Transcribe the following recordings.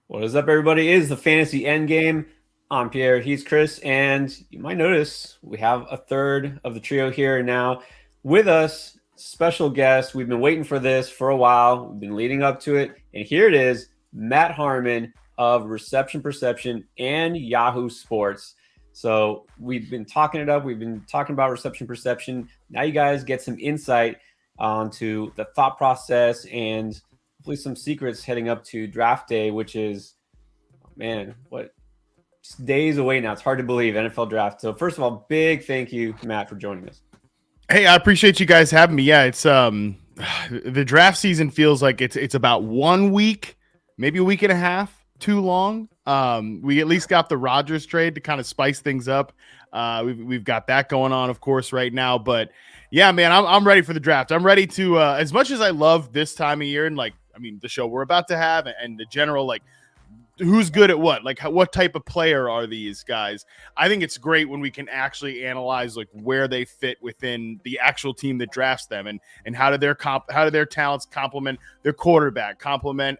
What is up, everybody? It is the Fantasy Endgame. I'm Pierre, he's Chris, and you might notice we have a third of the trio here now with us. Special guest. We've been waiting for this for a while. We've been leading up to it, and here it is, Matt Harmon of Reception Perception and Yahoo Sports. So we've been talking it up. We've been talking about Reception Perception. Now you guys get some insight onto the thought process and hopefully some secrets heading up to draft day, which is, man, what, just days away now. It's hard to believe, NFL draft. So first of all, big thank you, Matt, for joining us. Hey, I appreciate you guys having me. Yeah, it's the draft season feels like it's about 1 week, maybe a week and a half too long. We at least got the Rodgers trade to kind of spice things up. We've got that going on, of course, right now. But yeah, man, I'm ready for the draft. I'm ready to as much as I love this time of year and the show we're about to have and the general who's good at what, what type of player are these guys. I think it's great when we can actually analyze where they fit within the actual team that drafts them, and how do their talents complement their quarterback, complement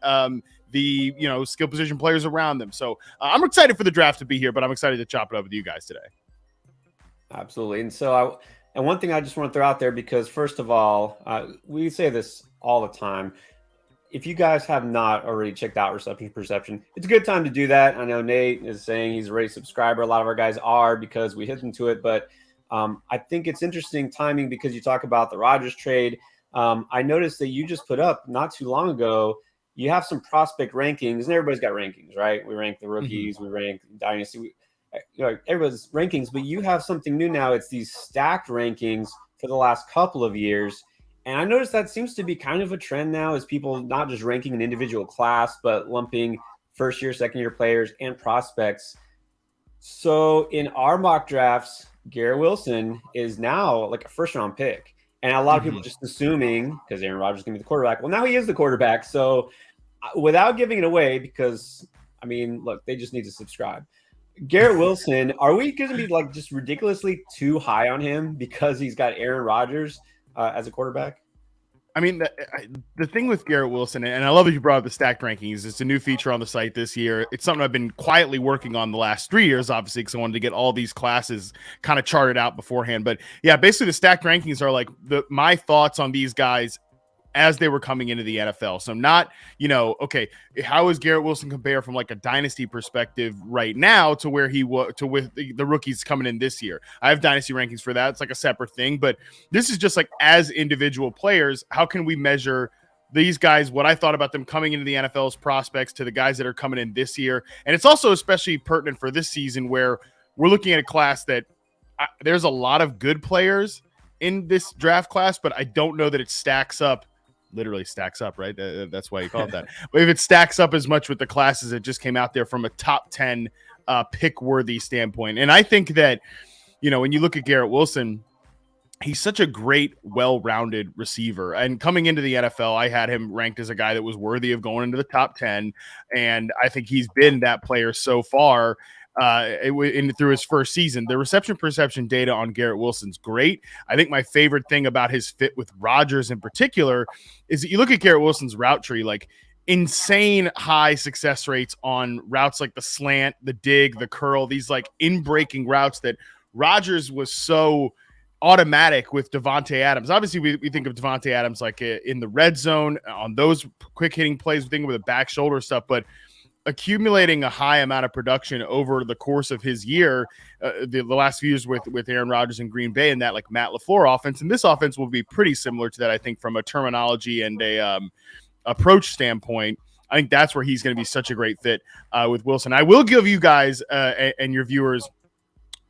the skill position players around them. So I'm excited for the draft to be here, but I'm excited to chop it up with you guys today. Absolutely. And one thing I just want to throw out there, because first of all, we say this all the time. If you guys have not already checked out Reception Perception, it's a good time to do that. I know Nate is saying he's a ready subscriber. A lot of our guys are, because we hit them to it. But I think it's interesting timing, because you talk about the Rodgers trade. I noticed that you just put up not too long ago, you have some prospect rankings, and everybody's got rankings, right? We rank the rookies, we rank Dynasty, everybody's rankings, but you have something new now. It's these stacked rankings for the last couple of years. And I noticed that seems to be kind of a trend now, is people not just ranking an individual class, but lumping first year, second year players and prospects. So in our mock drafts, Garrett Wilson is now like a first round pick. And a lot of people just assuming, because Aaron Rodgers is going to be the quarterback. Well, now he is the quarterback. So without giving it away, because I mean, look, they just need to subscribe. Garrett Wilson, are we going to be just ridiculously too high on him because he's got Aaron Rodgers as a quarterback? I mean, the thing with Garrett Wilson, and I love that you brought up the stacked rankings. It's a new feature on the site this year. It's something I've been quietly working on the last 3 years, obviously, because I wanted to get all these classes kind of charted out beforehand. But yeah, basically the stacked rankings are my thoughts on these guys as they were coming into the NFL. So not, okay, how is Garrett Wilson compare from a dynasty perspective right now to where he was with the rookies coming in this year? I have dynasty rankings for that. It's a separate thing, but this is just as individual players, how can we measure these guys, what I thought about them coming into the NFL as prospects to the guys that are coming in this year? And it's also especially pertinent for this season, where we're looking at a class that there's a lot of good players in this draft class, but I don't know that it stacks up. Literally stacks up, right? That's why you call it that. But if it stacks up as much with the classes that just came out there from a top 10 pick worthy standpoint. And I think that, when you look at Garrett Wilson, he's such a great, well-rounded receiver. And coming into the NFL, I had him ranked as a guy that was worthy of going into the top 10. And I think he's been that player so far through his first season. The reception perception data on Garrett Wilson's great. I think my favorite thing about his fit with Rodgers in particular is that you look at Garrett Wilson's route tree, insane high success rates on routes like the slant, the dig, the curl, these in-breaking routes that Rodgers was so automatic with Devontae Adams. Obviously, we think of Devontae Adams in the red zone on those quick hitting plays, we think of the back shoulder stuff, but accumulating a high amount of production over the course of his year, the last few years with Aaron Rodgers in Green Bay and that Matt LaFleur offense. And this offense will be pretty similar to that, I think, from a terminology and a approach standpoint. I think that's where he's going to be such a great fit with Wilson. I will give you guys and your viewers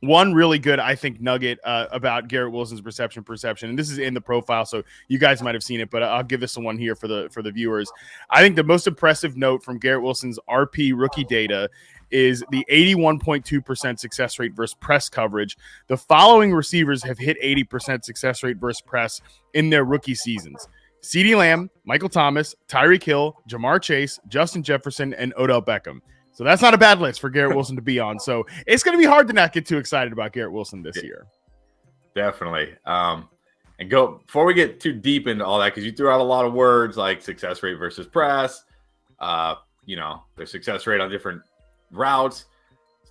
one really good, I think, nugget about Garrett Wilson's perception, and this is in the profile, so you guys might have seen it, but I'll give this one here for the viewers. I think the most impressive note from Garrett Wilson's RP rookie data is the 81.2% success rate versus press coverage. The following receivers have hit 80% success rate versus press in their rookie seasons: CeeDee Lamb, Michael Thomas, Tyreek Hill, Jamar Chase, Justin Jefferson, and Odell Beckham. So that's not a bad list for Garrett Wilson to be on. So it's going to be hard to not get too excited about Garrett Wilson this year. Definitely. And before we get too deep into all that, because you threw out a lot of words like success rate versus press, their success rate on different routes.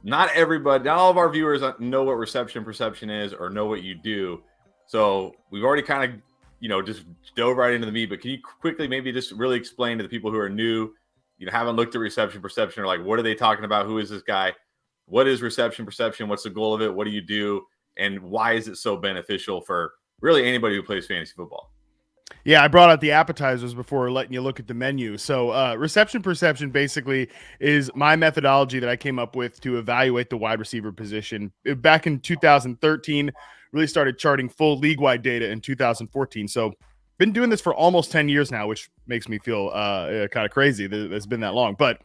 Not all of our viewers know what reception perception is or know what you do. So we've already kind of, just dove right into the meat, but can you quickly maybe just really explain to the people who are new, haven't looked at reception perception, or like, what are they talking about? Who is this guy? What is reception perception? What's the goal of it? What do you do? And why is it so beneficial for really anybody who plays fantasy football? Yeah, I brought out the appetizers before letting you look at the menu. So reception perception basically is my methodology that I came up with to evaluate the wide receiver position. Back in 2013, really started charting full league-wide data in 2014. So been doing this for almost 10 years now, which makes me feel kind of crazy that it's been that long. But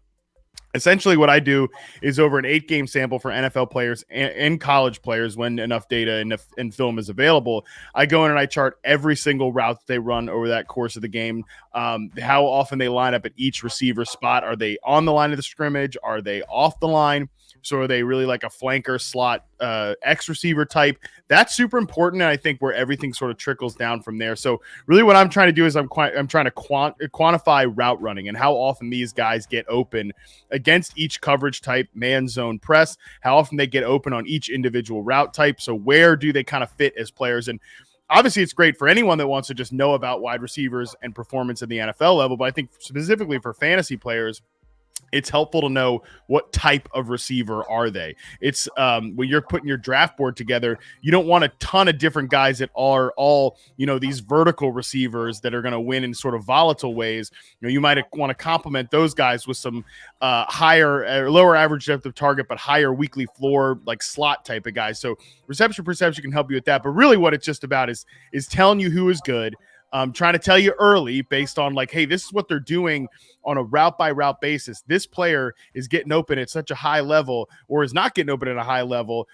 essentially what I do is over an 8-game sample for NFL players and college players, when enough data and film is available, I go in and I chart every single route that they run over that course of the game, how often they line up at each receiver spot. Are they on the line of the scrimmage? Are they off the line? So are they really like a flanker slot X receiver type? That's super important, and I think where everything sort of trickles down from there. So really what I'm trying to do is I'm trying to quantify route running and how often these guys get open against each coverage type, man, zone, press, how often they get open on each individual route type. So where do they kind of fit as players? And obviously it's great for anyone that wants to just know about wide receivers and performance at the NFL level, but I think specifically for fantasy players, it's helpful to know what type of receiver are they. It's when you're putting your draft board together, you don't want a ton of different guys that are all, these vertical receivers that are going to win in sort of volatile ways. You might want to complement those guys with some lower average depth of target, but higher weekly floor, like slot type of guys. So reception perception can help you with that. But really what it's just about is telling you who is good. Trying to tell you early based on like, hey, this is what they're doing on a route by route basis. This player is getting open at such a high level or is not getting open at a high level,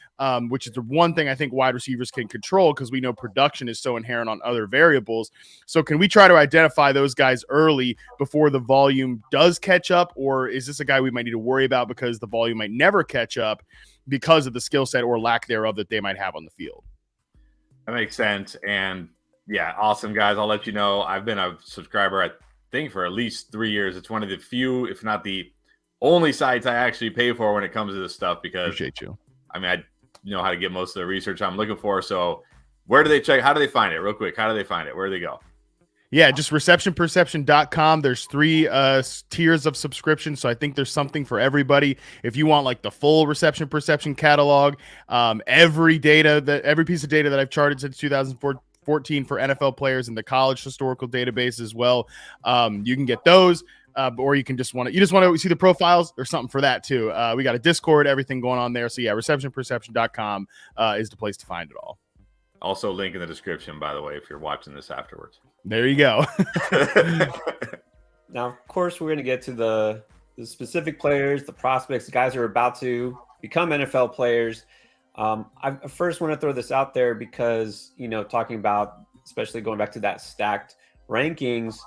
which is the one thing I think wide receivers can control because we know production is so inherent on other variables. So can we try to identify those guys early before the volume does catch up? Or is this a guy we might need to worry about because the volume might never catch up because of the skill set or lack thereof that they might have on the field? That makes sense. And yeah, awesome, guys. I'll let you know. I've been a subscriber, I think, for at least 3 years. It's one of the few, if not the only sites I actually pay for when it comes to this stuff because appreciate you. I mean, I know how to get most of the research I'm looking for. So where do they check? How do they find it? Real quick. How do they find it? Where do they go? Yeah, just receptionperception.com. There's 3 tiers of subscription, so I think there's something for everybody. If you want like the full reception perception catalog, every piece of data that I've charted since 2014 for NFL players in the college historical database as well. You can get those, or you can just want to see the profiles or something for that too. We got a Discord, everything going on there. So yeah, receptionperception.com is the place to find it all. Also link in the description, by the way, if you're watching this afterwards. There you go. Now, of course, we're going to get to the specific players, the prospects, the guys who are about to become NFL players. I first want to throw this out there because, talking about, especially going back to that stacked rankings,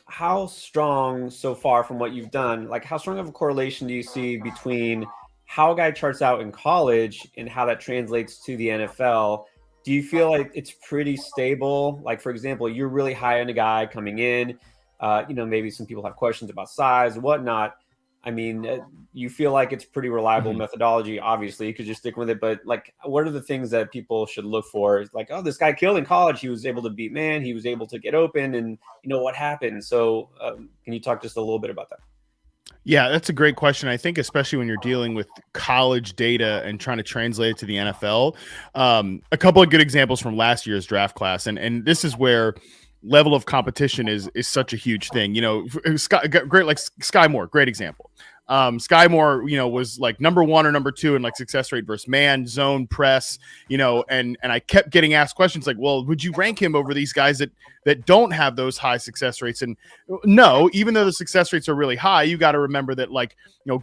how strong so far from what you've done, like how strong of a correlation do you see between how a guy charts out in college and how that translates to the NFL? Do you feel like it's pretty stable? Like, for example, you're really high on a guy coming in, maybe some people have questions about size and whatnot. I mean, you feel like it's pretty reliable methodology. Obviously, you could just stick with it. But like, what are the things that people should look for? Like, oh, this guy killed in college. He was able to beat man. He was able to get open. And what happened? So can you talk just a little bit about that? Yeah, that's a great question. I think especially when you're dealing with college data and trying to translate it to the NFL, a couple of good examples from last year's draft class. And this is where level of competition is such a huge thing. Sky Moore, great example. Sky Moore, was like number 1 or number 2 in like success rate versus man, zone, press, and I kept getting asked questions like, well, would you rank him over these guys that don't have those high success rates? And no, even though the success rates are really high, you got to remember that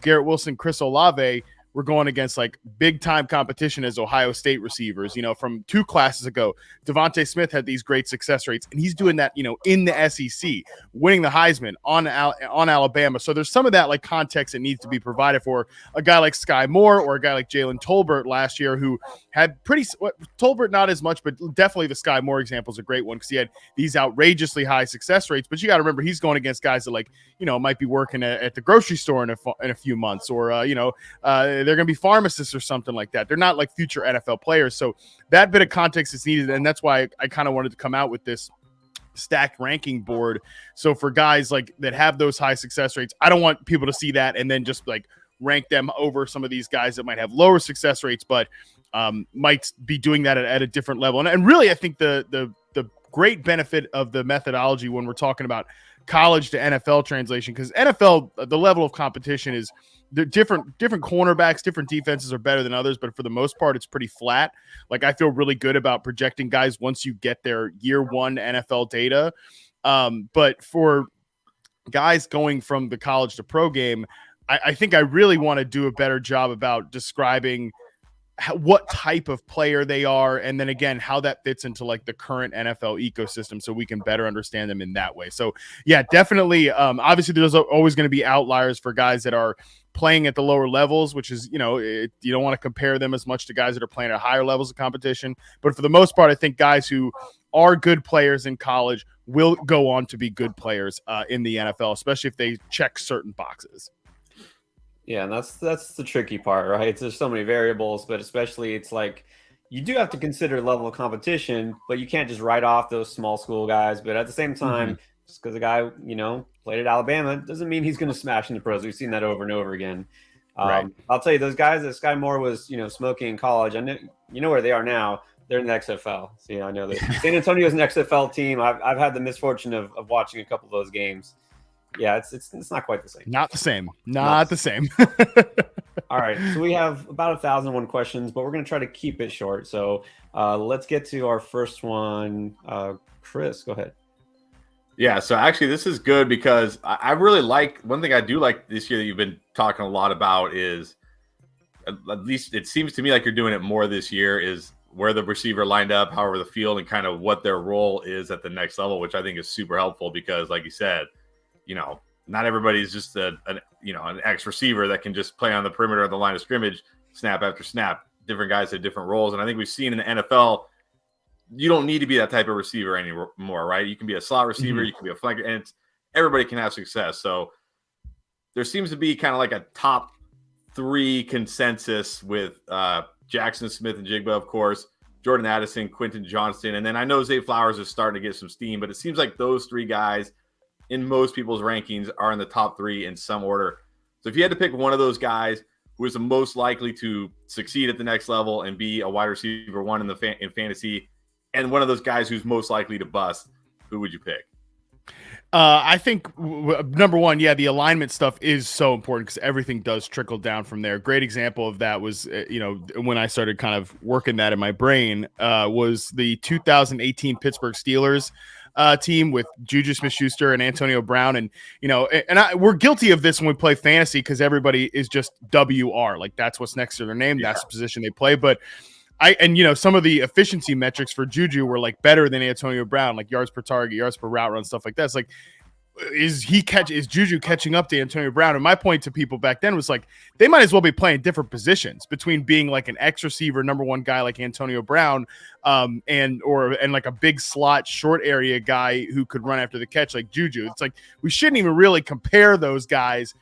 Garrett Wilson, Chris Olave were going against like big time competition as Ohio State receivers. From 2 classes ago, Devontae Smith had these great success rates, and he's doing that, in the SEC, winning the Heisman on Alabama. So there's some of that like context that needs to be provided for a guy like Sky Moore or a guy like Jalen Tolbert last year, who had Tolbert not as much, but definitely the Sky Moore example is a great one because he had these outrageously high success rates. But you got to remember, he's going against guys that might be working at the grocery store in a few months, or they're going to be pharmacists or something like that. They're not like future NFL players. So that bit of context is needed. And that's why I kind of wanted to come out with this stacked ranking board. So for guys like that have those high success rates, I don't want people to see that and then just like rank them over some of these guys that might have lower success rates, but might be doing that at a different level. And really, I think the great benefit of the methodology when we're talking about college to NFL translation, because NFL, the level of competition is different cornerbacks, different defenses are better than others, but for the most part, it's pretty flat. Like, I feel really good about projecting guys once you get their year 1 NFL data. But for guys going from the college to pro game, I think I really want to do a better job about describing what type of player they are, and then again how that fits into like the current NFL ecosystem, so we can better understand them in that way. So yeah, definitely. Obviously, there's always going to be outliers for guys that are playing at the lower levels, which is you don't want to compare them as much to guys that are playing at higher levels of competition. But for the most part, I think guys who are good players in college will go on to be good players in the NFL, especially if they check certain boxes. Yeah, and that's the tricky part, right? There's so many variables, but especially it's like you do have to consider level of competition, but you can't just write off those small school guys. But at the same time, just because a guy, played at Alabama doesn't mean he's going to smash in the pros. We've seen that over and over again. Right. I'll tell you, those guys that Sky Moore was, smoking in college, I know, where they are now. They're in the XFL. So, I know that San Antonio's an XFL team. I've had the misfortune of watching a couple of those games. Yeah, it's not quite the same. Not the same. Not the same. All right, so we have about 1,001 questions, but we're going to try to keep it short. So let's get to our first one. Chris, go ahead. Yeah, so actually this is good because I really like, one thing I do like this year that you've been talking a lot about is, at least it seems to me like you're doing it more this year, is where the receiver lined up, however the field, and kind of what their role is at the next level, which I think is super helpful because, like you said, not everybody's just an X receiver that can just play on the perimeter of the line of scrimmage, snap after snap. Different guys have different roles. And I think we've seen in the NFL, you don't need to be that type of receiver anymore, right? You can be a slot receiver, you can be a flanker, and everybody can have success. So there seems to be kind of like a top 3 consensus with Jackson Smith and Jigba, of course, Jordan Addison, Quentin Johnston. And then I know Zay Flowers is starting to get some steam, but it seems like those 3 guys in most people's rankings are in the top 3 in some order. So if you had to pick one of those guys who is the most likely to succeed at the next level and be a wide receiver 1 in fantasy, and one of those guys who's most likely to bust, who would you pick? I think number one, the alignment stuff is so important because everything does trickle down from there. Great example of that was, when I started kind of working that in my brain, was the 2018 Pittsburgh Steelers team with Juju Smith-Schuster and Antonio Brown. And, we're guilty of this when we play fantasy because everybody is just WR. Like, that's what's next to their name. That's the position they play. But some of the efficiency metrics for Juju were like better than Antonio Brown, like yards per target, yards per route run, stuff like that. It's like, is Juju catching up to Antonio Brown? And my point to people back then was like, they might as well be playing different positions between being like an X receiver, number 1 guy like Antonio Brown, and like a big slot short area guy who could run after the catch like Juju. It's like, we shouldn't even really compare those guys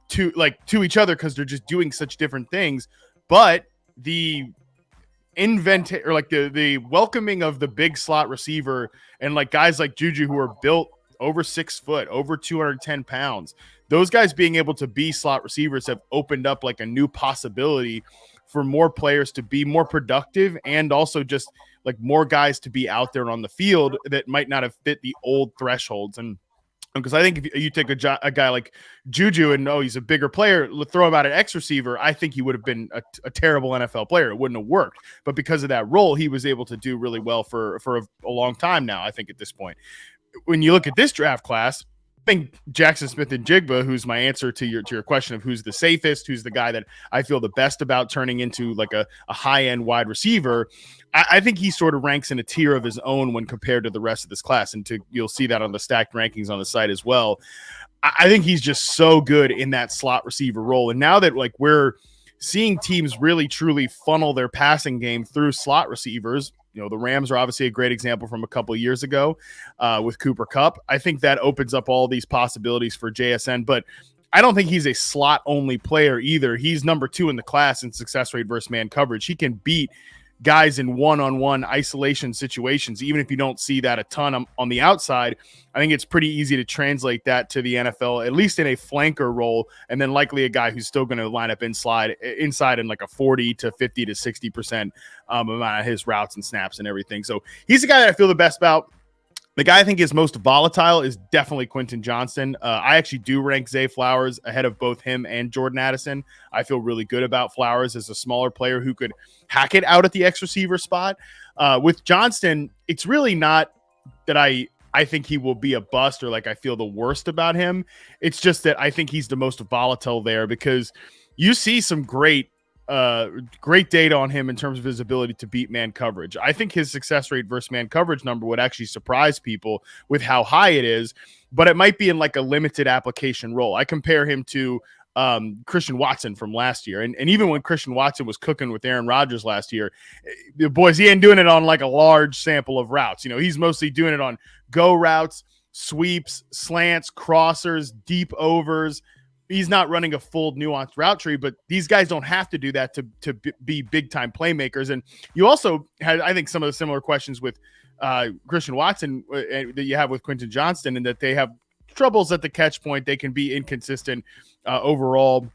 to each other because they're just doing such different things. But the the welcoming of the big slot receiver and like guys like Juju who are built over 6 foot, over 210 pounds, those guys being able to be slot receivers have opened up like a new possibility for more players to be more productive, and also just like more guys to be out there on the field that might not have fit the old thresholds. And because I think if you take a guy like Juju and he's a bigger player, throw him out at X receiver, I think he would have been a terrible NFL player. It wouldn't have worked. But because of that role, he was able to do really well for a long time now, I think, at this point. When you look at this draft class, I think Jackson Smith and Jigba, who's my answer to your question of who's the safest, who's the guy that I feel the best about turning into like a high-end wide receiver, I think he sort of ranks in a tier of his own when compared to the rest of this class. And you'll see that on the stacked rankings on the site as well. I think he's just so good in that slot receiver role. And now that like we're seeing teams really truly funnel their passing game through slot receivers, you know, the Rams are obviously a great example from a couple of years ago with Cooper Kupp. I think that opens up all these possibilities for JSN, but I don't think he's a slot only player either. He's number 2 in the class in success rate versus man coverage. He can beat guys in one-on-one isolation situations, even if you don't see that a ton on the outside. I think it's pretty easy to translate that to the NFL, at least in a flanker role, and then likely a guy who's still going to line up inside in like a 40 to 50 to 60% amount of his routes and snaps and everything. So he's the guy that I feel the best about. The guy I think is most volatile is definitely Quentin Johnston. I actually do rank Zay Flowers ahead of both him and Jordan Addison. I feel really good about Flowers as a smaller player who could hack it out at the X receiver spot. With Johnston, it's really not that I think he will be a bust or like I feel the worst about him. It's just that I think he's the most volatile there because you see some great data on him in terms of his ability to beat man coverage. I think his success rate versus man coverage number would actually surprise people with how high it is, but it might be in like a limited application role. I compare him to Christian Watson from last year. And even when Christian Watson was cooking with Aaron Rodgers last year, the boys, he ain't doing it on like a large sample of routes. You know, he's mostly doing it on go routes, sweeps, slants, crossers, deep overs. He's not running a full nuanced route tree, but these guys don't have to do that to be big time playmakers. And you also had, I think, some of the similar questions with Christian Watson that you have with Quentin Johnston, and that they have troubles at the catch point. They can be inconsistent overall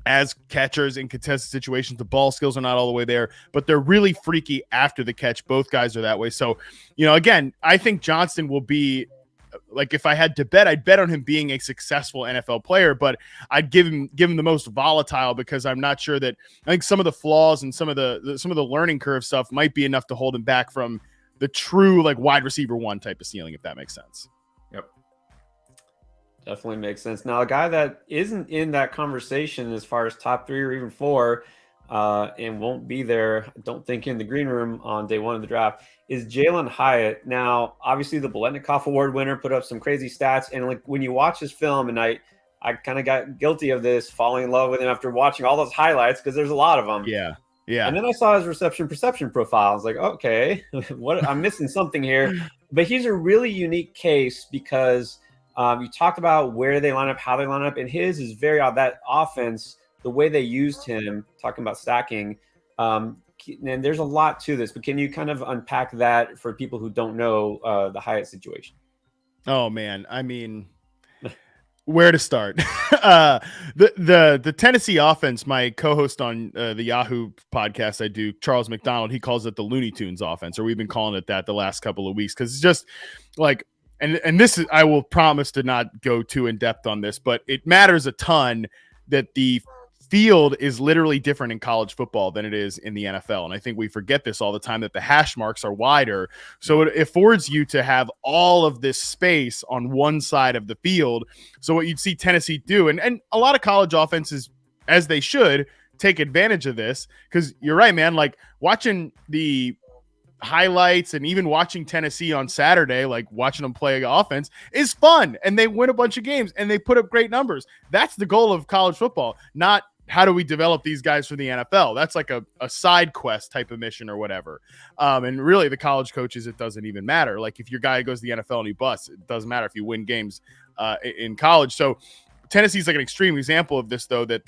as catchers in contested situations. The ball skills are not all the way there, but they're really freaky after the catch. Both guys are that way. So, you know, again, I think Johnston will be, like, if I had to bet, I'd bet on him being a successful NFL player, but I'd give him the most volatile because I'm not sure that, I think some of the flaws and some of the learning curve stuff might be enough to hold him back from the true like wide receiver 1 type of ceiling, if that makes sense. Yep. Definitely makes sense. Now, a guy that isn't in that conversation as far as top 3 or even 4 and won't be there, I don't think, in the green room on day 1 of the draft is Jalen Hyatt. Now, obviously, the Biletnikoff Award winner put up some crazy stats. And like when you watch his film, and I kind of got guilty of this, falling in love with him after watching all those highlights because there's a lot of them. Yeah. Yeah. And then I saw his reception perception profile. I was like, okay, what? I'm missing something here. But he's a really unique case because you talked about where they line up, how they line up, and his is very odd. That offense, the way they used him, talking about stacking, and there's a lot to this, but can you kind of unpack that for people who don't know the Hyatt situation? Oh man, I mean, where to start? The Tennessee offense, my co-host on the Yahoo podcast I do, Charles McDonald, he calls it the Looney Tunes offense, or we've been calling it that the last couple of weeks, because it's just like, and this is, I will promise to not go too in depth on this, but it matters a ton that the field is literally different in college football than it is in the NFL. And I think we forget this all the time, that the hash marks are wider. So it affords you to have all of this space on one side of the field. So what you'd see Tennessee do, and a lot of college offenses, as they should, take advantage of this, because you're right, man, like watching the highlights and even watching Tennessee on Saturday, like watching them play offense is fun, and they win a bunch of games and they put up great numbers. That's the goal of college football, not how do we develop these guys for the NFL? That's like a side quest type of mission or whatever. And really the college coaches, it doesn't even matter. Like if your guy goes to the NFL and he busts, it doesn't matter if you win games in college. So Tennessee's like an extreme example of this, though, that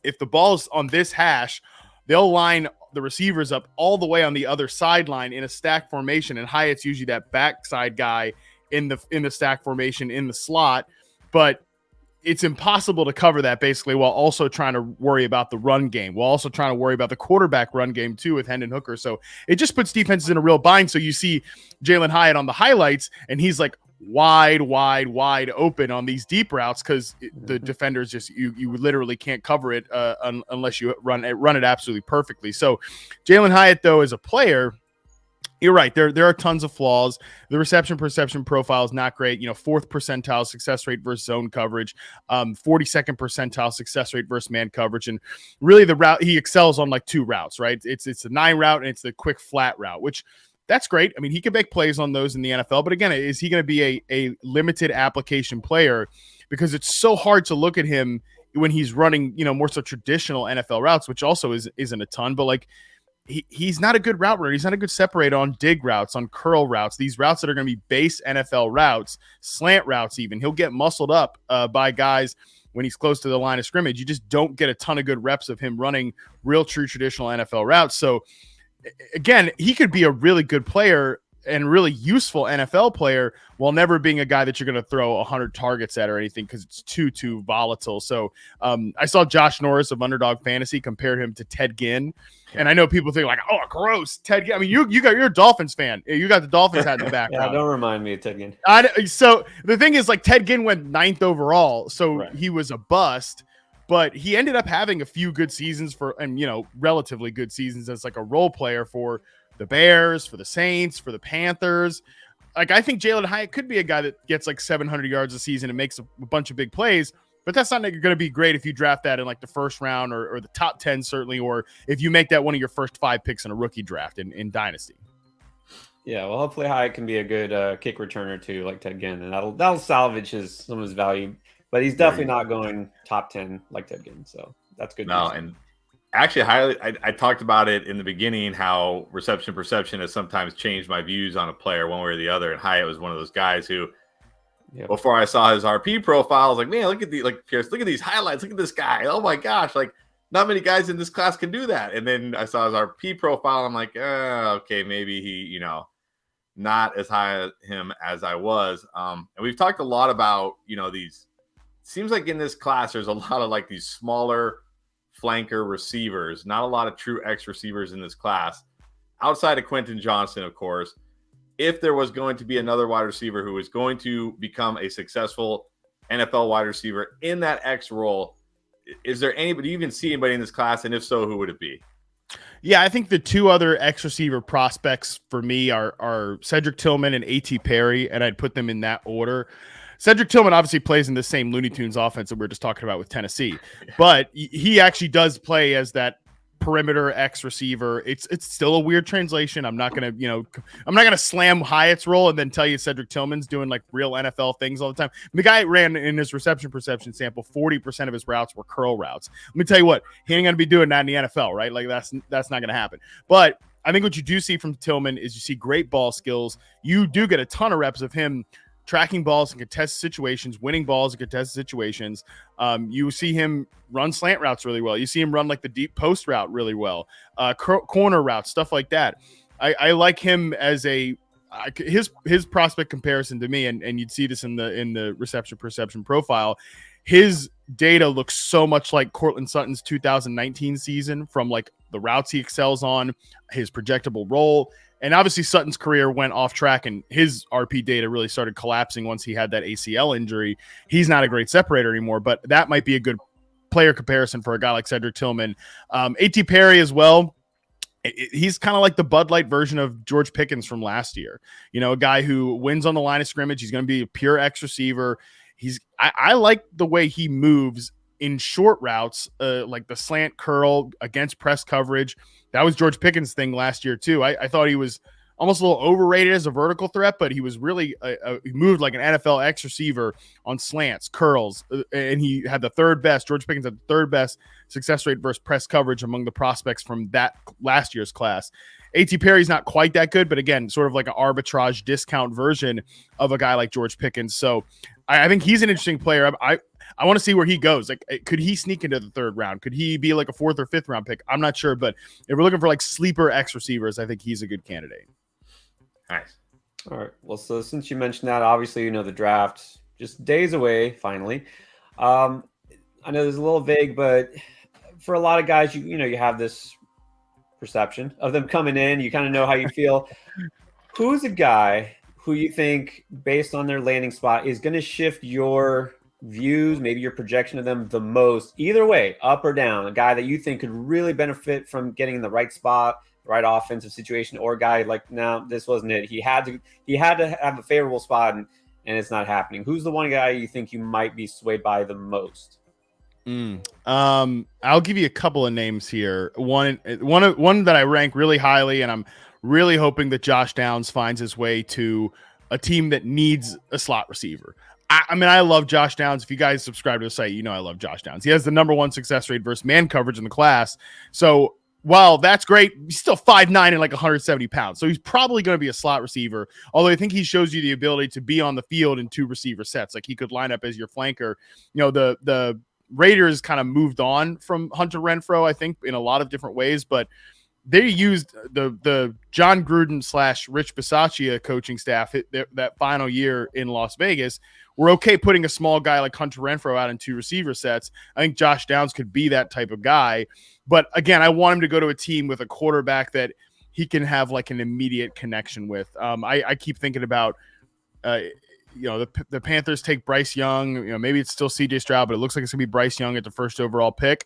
if the ball's on this hash, they'll line the receivers up all the way on the other sideline in a stack formation. And Hyatt's usually that backside guy in the stack formation in the slot, but it's impossible to cover that basically while also trying to worry about the run game, while also trying to worry about the quarterback run game too with Hendon Hooker. So it just puts defenses in a real bind. So you see Jalen Hyatt on the highlights and he's like wide open on these deep routes because the defenders just, you literally can't cover it unless you run it absolutely perfectly. So Jalen Hyatt, though, as a player, You're right. There are tons of flaws. The reception perception profile is not great. 4th percentile success rate versus zone coverage, 42nd percentile success rate versus man coverage, and really the route he excels on like 2 routes. Right? It's the 9 route and it's the quick flat route, which that's great. I mean, he can make plays on those in the NFL, but again, is he going to be a limited application player? Because it's so hard to look at him when he's running, more so traditional NFL routes, which also isn't a ton, but like. He's not a good route runner. He's not a good separator on dig routes, on curl routes, these routes that are going to be base NFL routes, slant routes even. He'll get muscled up by guys when he's close to the line of scrimmage. You just don't get a ton of good reps of him running real true traditional NFL routes. So, again, he could be a really good player and really useful NFL player while never being a guy that you're going to throw 100 targets at or anything because it's too volatile. So I saw Josh Norris of Underdog Fantasy compare him to Ted Ginn. And I know people think like, oh, gross, Ted Ginn. I mean, you're a Dolphins fan. You got the Dolphins hat in the background. Yeah, don't remind me of Ted Ginn. So the thing is, like, Ted Ginn went 9th overall, so right. He was a bust. But he ended up having a few good seasons relatively good seasons as like a role player for the Bears, for the Saints, for the Panthers. Like, I think Jalen Hyatt could be a guy that gets like 700 yards a season and makes a bunch of big plays, but that's not going to be great if you draft that in like the first round or the top 10 certainly, or if you make that one of your first 5 picks in a rookie draft in Dynasty. Yeah, well, hopefully Hyatt can be a good kick returner too, like Ted Ginn, and that'll salvage some of his value. But he's definitely not going top 10 like Ted Ginn, so that's good. No, and actually, I talked about it in the beginning, how reception perception has sometimes changed my views on a player one way or the other. And Hyatt was one of those guys who, before I saw his RP profile, I was like, man, look at Pierce, look at these highlights. Look at this guy. Oh my gosh. Like, not many guys in this class can do that. And then I saw his RP profile. I'm like, okay, maybe he, not as high as him as I was. And we've talked a lot about, these, seems like in this class, there's a lot of like these smaller flanker receivers, not a lot of true X receivers in this class, outside of Quentin Johnson, of course. If there was going to be another wide receiver who was going to become a successful NFL wide receiver in that X role, is there anybody, you even see anybody in this class? And if so, who would it be? Yeah, I think the 2 other X receiver prospects for me are Cedric Tillman and A.T. Perry, and I'd put them in that order. Cedric Tillman obviously plays in the same Looney Tunes offense that we were just talking about with Tennessee, but he actually does play as that perimeter X receiver. It's still a weird translation. I'm not gonna slam Hyatt's role and then tell you Cedric Tillman's doing like real NFL things all the time. The guy ran in his reception perception sample, 40% of his routes were curl routes. Let me tell you what, he ain't gonna be doing that in the NFL, right? Like that's not gonna happen. But I think what you do see from Tillman is you see great ball skills. You do get a ton of reps of him tracking balls in contested situations, winning balls in contested situations. You see him run slant routes really well. You see him run like the deep post route really well, corner routes, stuff like that. I like him as his prospect comparison to me, and you'd see this in the reception perception profile. His data looks so much like Cortland Sutton's 2019 season from like the routes he excels on, his projectable role. And obviously Sutton's career went off track and his RP data really started collapsing once he had that ACL injury. He's not a great separator anymore, but that might be a good player comparison for a guy like Cedric Tillman. A.T. Perry as well. He's kind of like the Bud Light version of George Pickens from last year. A guy who wins on the line of scrimmage. He's going to be a pure X receiver. I like the way he moves in short routes, like the slant curl against press coverage. That was George Pickens' thing last year too. I thought he was almost a little overrated as a vertical threat, but he was really he moved like an NFL X receiver on slants, curls, and he had the third best. George Pickens had the third best success rate versus press coverage among the prospects from that last year's class. A.T. Perry's not quite that good, but again, sort of like an arbitrage discount version of a guy like George Pickens. So I think he's an interesting player. I want to see where he goes. Like, could he sneak into the 3rd round? Could he be like a 4th or 5th round pick? I'm not sure, but if we're looking for like sleeper X receivers, I think he's a good candidate. Nice. All right. Well, so since you mentioned that, obviously, the draft just days away, finally. I know there's a little vague, but for a lot of guys, you have this perception of them coming in. You kind of know how you feel. Who's a guy who you think, based on their landing spot, is going to shift your views, maybe your projection of them the most, either way, up or down? A guy that you think could really benefit from getting in the right spot right offensive situation, or a guy like, no, this wasn't it. He had to have a favorable spot, and it's not happening. Who's the one guy you think you might be swayed by the most? I'll give you a couple of names here. One that I rank really highly, and I'm really hoping that Josh Downs finds his way to a team that needs a slot receiver. I mean, I love Josh Downs. If you guys subscribe to the site, you know I love Josh Downs. He has the #1 success rate versus man coverage in the class. So while that's great, he's still 5'9" and like 170 pounds. So he's probably going to be a slot receiver, although I think he shows you the ability to be on the field in 2 receiver sets. Like he could line up as your flanker. You know, the Raiders kind of moved on from Hunter Renfrow, I think, in a lot of different ways, but they used the John Gruden / Rich Bisaccia coaching staff that final year in Las Vegas. We're okay putting a small guy like Hunter Renfrow out in 2 receiver sets. I think Josh Downs could be that type of guy. But again, I want him to go to a team with a quarterback that he can have like an immediate connection with. I keep thinking about, the Panthers take Bryce Young. Maybe it's still CJ Stroud, but it looks like it's going to be Bryce Young at the 1st overall pick.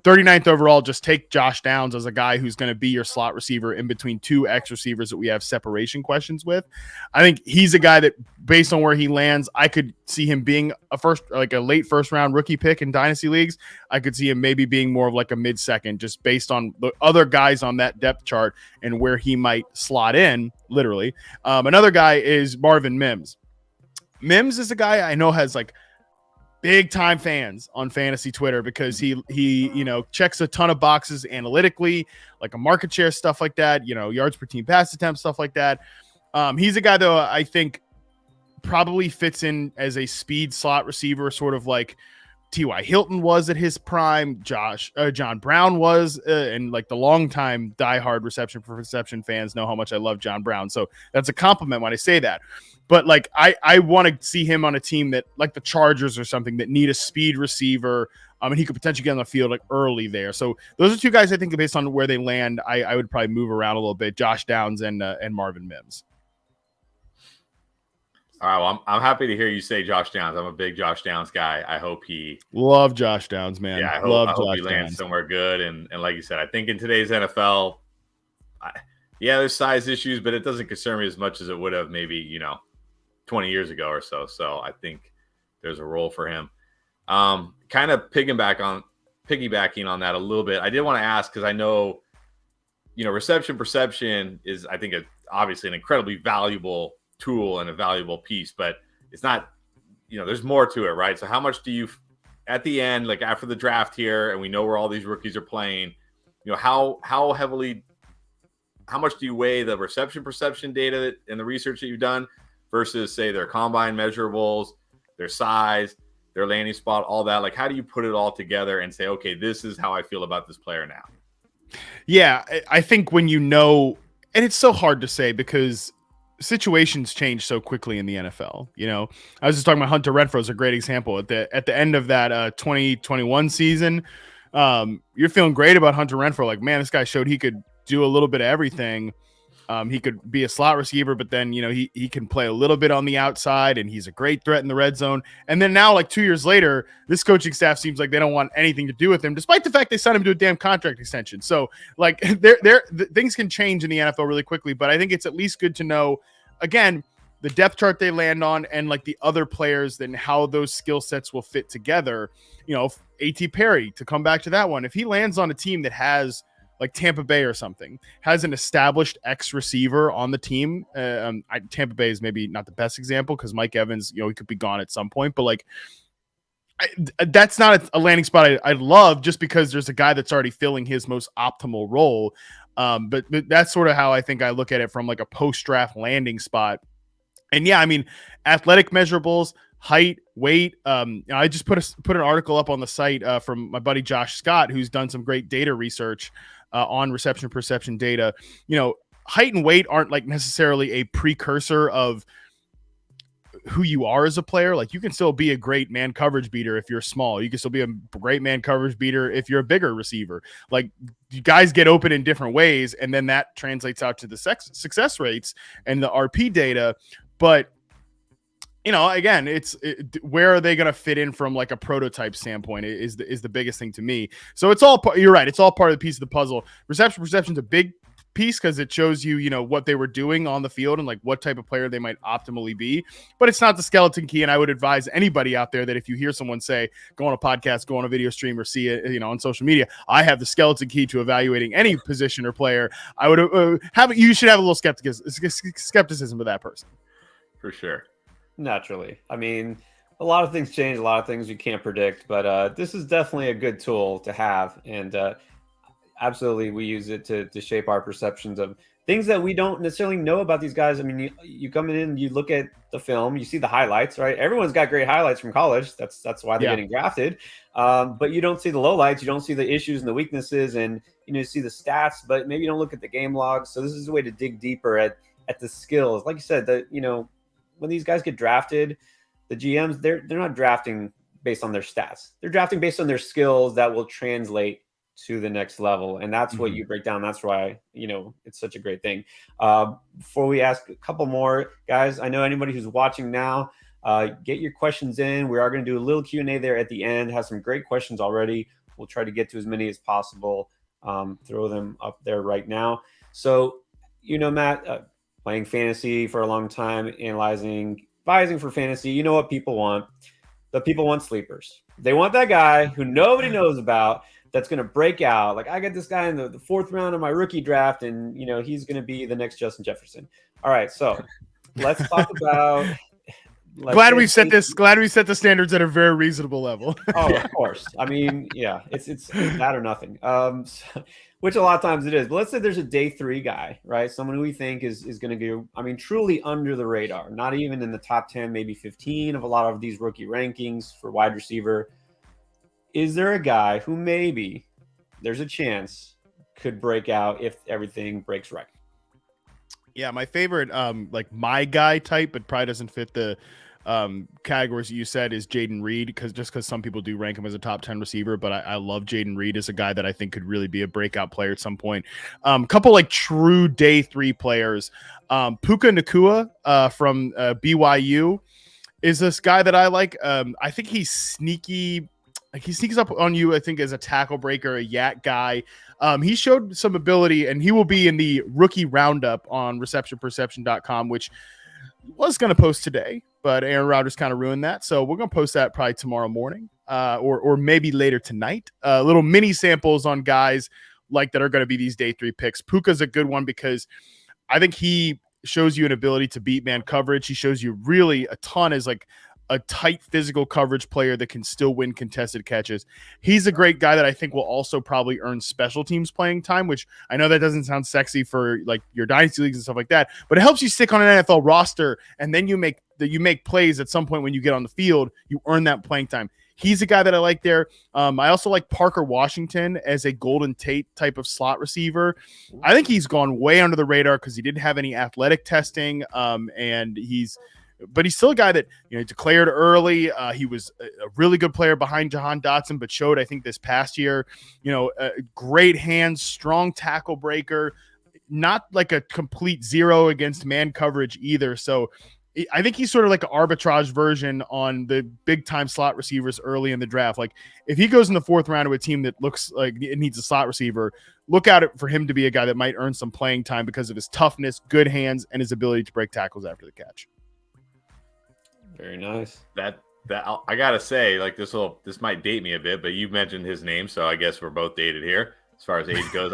39th overall, just take Josh Downs as a guy who's going to be your slot receiver in between 2 X receivers that we have separation questions with. I think he's a guy that, based on where he lands, I could see him being a late first round rookie pick in dynasty leagues. I could see him maybe being more of like a mid-second, just based on the other guys on that depth chart and where he might slot in, literally. Another guy is Marvin Mims. Mims is a guy I know has like big time fans on fantasy Twitter because he checks a ton of boxes analytically, like a market share, stuff like that, yards per team pass attempt, stuff like that. He's a guy though, I think probably fits in as a speed slot receiver, sort of like T.Y. Hilton was at his prime, John Brown was, and like the longtime diehard reception for reception fans know how much I love John Brown. So that's a compliment when I say that. But like I want to see him on a team that, like the Chargers or something, that need a speed receiver. And he could potentially get on the field like early there. So those are 2 guys I think, based on where they land, I would probably move around a little bit: Josh Downs and Marvin Mims. All right, well, I'm happy to hear you say Josh Downs. I'm a big Josh Downs guy. I hope he love Josh Downs, man. Yeah, I hope he lands somewhere good. And like you said, I think in today's NFL, there's size issues, but it doesn't concern me as much as it would have maybe 20 years ago or so. So I think there's a role for him. Kind of piggybacking on that a little bit. I did want to ask, because I know, reception perception is, I think, obviously an incredibly valuable tool and a valuable piece, but it's not, there's more to it, right? So how much do you, at the end, like after the draft here, and we know where all these rookies are playing, how much do you weigh the reception perception data and the research that you've done versus, say, their combine measurables, their size, their landing spot, all that? Like, how do you put it all together and say, okay, this is how I feel about this player now? Yeah, I think when and it's so hard to say because situations change so quickly in the NFL. I was just talking about Hunter Renfrow is a great example. At the end of that 2021 season, you're feeling great about Hunter Renfrow. Like, man, this guy showed he could do a little bit of everything. He could be a slot receiver, but then, he can play a little bit on the outside, and he's a great threat in the red zone. And then now, like 2 years later, this coaching staff seems like they don't want anything to do with him, despite the fact they signed him to a damn contract extension. So like things can change in the NFL really quickly, but I think it's at least good to know, again, the depth chart they land on and like the other players, then how those skill sets will fit together. A.T. Perry, to come back to that one, if he lands on a team that has, like Tampa Bay or something, has an established X receiver on the team. Tampa Bay is maybe not the best example because Mike Evans, he could be gone at some point, but like that's not a landing spot I love, just because there's a guy that's already filling his most optimal role. But that's sort of how I think I look at it from like a post-draft landing spot. And yeah, I mean, athletic measurables, height, weight. I just put an article up on the site from my buddy Josh Scott, who's done some great data research on reception perception data. Height and weight aren't like necessarily a precursor of who you are as a player. Like, you can still be a great man coverage beater if you're small. You can still be a great man coverage beater if you're a bigger receiver. Like, you guys get open in different ways, and then that translates out to the success rates and the RP data. But again, where are they going to fit in from like a prototype standpoint is the biggest thing to me. So it's all, you're right, it's all part of the piece of the puzzle. Reception perception is a big piece because it shows you, what they were doing on the field and like what type of player they might optimally be. But it's not the skeleton key. And I would advise anybody out there that if you hear someone say, go on a podcast, go on a video stream, or see it, on social media, I have the skeleton key to evaluating any position or player, I would you should have a little skepticism of that person. For sure. Naturally. I mean, a lot of things change, a lot of things you can't predict, but this is definitely a good tool to have. And absolutely, we use it to shape our perceptions of things that we don't necessarily know about these guys. I mean, you come in, you look at the film, you see the highlights, right? Everyone's got great highlights from college. That's why they're getting drafted. But you don't see the lowlights. You don't see the issues and the weaknesses, and you see the stats, but maybe you don't look at the game logs. So this is a way to dig deeper at the skills. Like you said, that when these guys get drafted, the GMs, they're not drafting based on their stats. They're drafting based on their skills that will translate to the next level. And that's what you break down. That's why, it's such a great thing. Before we ask a couple more, guys, I know anybody who's watching now, get your questions in. We are going to do a little Q&A there at the end. Have some great questions already. We'll try to get to as many as possible. Throw them up there right now. So, Matt, playing fantasy for a long time, advising for fantasy, you know what people want. The people want sleepers. They want that guy who nobody knows about that's going to break out. Like, I got this guy in the fourth round of my rookie draft, and, he's going to be the next Justin Jefferson. All right, so let's talk about... Glad we set the standards at a very reasonable level. Oh, of course. I mean, yeah, it's that or nothing. Which a lot of times it is. But let's say there's a day 3 guy, right? Someone who we think is going to go, truly under the radar, not even in the top 10, maybe 15 of a lot of these rookie rankings for wide receiver. Is there a guy who maybe there's a chance could break out if everything breaks right? Yeah, my favorite, my guy type, but probably doesn't fit the categories you said, is Jaden Reed, because some people do rank him as a top 10 receiver, but I love Jaden Reed as a guy that I think could really be a breakout player at some point. Couple true day 3 players. Puka Nacua from BYU is this guy that I like. I think he's sneaky. He sneaks up on you, I think, as a tackle breaker, a yak guy. He showed some ability, and he will be in the rookie roundup on receptionperception.com, which was going to post today, but Aaron Rodgers kind of ruined that. So we're going to post that probably tomorrow morning or maybe later tonight. Little mini samples on guys that are going to be these day 3 picks. Puka's a good one because I think he shows you an ability to beat man coverage. He shows you really a ton as a tight physical coverage player that can still win contested catches. He's a great guy that I think will also probably earn special teams playing time, which I know that doesn't sound sexy for your dynasty leagues and stuff like that, but it helps you stick on an NFL roster. And then you make plays at some point when you get on the field, you earn that playing time. He's a guy that I like there. I also like Parker Washington as a Golden Tate type of slot receiver. I think he's gone way under the radar because he didn't have any athletic testing. But he's still a guy that declared early. He was a really good player behind Jahan Dotson, but showed, I think, this past year, great hands, strong tackle breaker, not like a complete zero against man coverage either. So I think he's sort of like an arbitrage version on the big time slot receivers early in the draft. Like if he goes in the 4th round to a team that looks like it needs a slot receiver, look out for him to be a guy that might earn some playing time because of his toughness, good hands, and his ability to break tackles after the catch. Very nice. That I gotta say, this might date me a bit, but you mentioned his name, so I guess we're both dated here as far as age goes.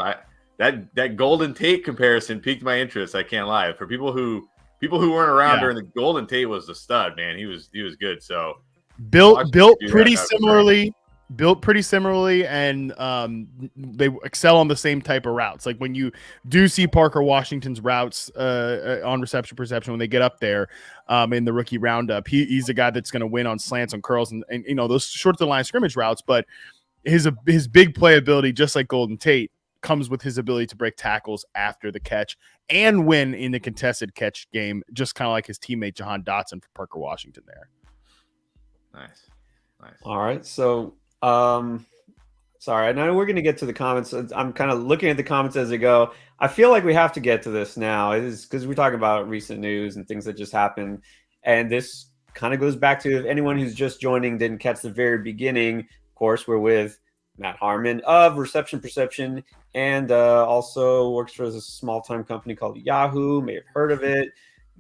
That Golden Tate comparison piqued my interest. I can't lie. For people who weren't around during the Golden Tate was the stud, man. He was good. So built pretty similarly. Built pretty similarly, and they excel on the same type of routes. Like when you do see Parker Washington's routes on reception perception, when they get up there in the rookie roundup, he's a guy that's going to win on slants, on curls, and those short to the line scrimmage routes. But his big playability, just like Golden Tate, comes with his ability to break tackles after the catch and win in the contested catch game, just kind of like his teammate Jahan Dotson for Parker Washington there. Nice. All right, so. Sorry, I know we're going to get to the comments. I'm kind of looking at the comments as they go. I feel like we have to get to this now. It is because we're talking about recent news and things that just happened. And this kind of goes back to, if anyone who's just joining didn't catch the very beginning, of course, we're with Matt Harmon of Reception Perception, and also works for a small-time company called Yahoo. May have heard of it.